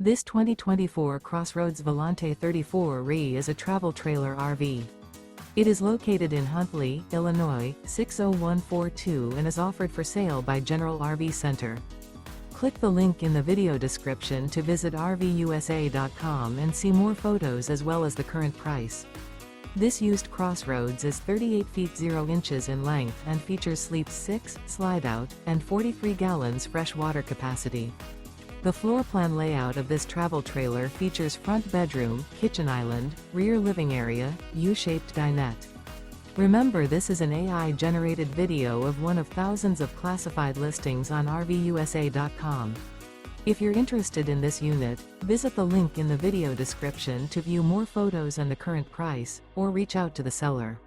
This 2024 CrossRoads Volante 34 RE is a travel trailer RV. It is located in Huntley, Illinois, 60142 and is offered for sale by General RV Center. Click the link in the video description to visit RVUSA.com and see more photos as well as the current price. This used CrossRoads is 38 feet 0 inches in length and features sleep 6, slide-out, and 43 gallons fresh water capacity. The floor plan layout of this travel trailer features front bedroom, kitchen island, rear living area, U-shaped dinette. Remember, this is an AI-generated video of one of thousands of classified listings on RVUSA.com. If you're interested in this unit, visit the link in the video description to view more photos and the current price, or reach out to the seller.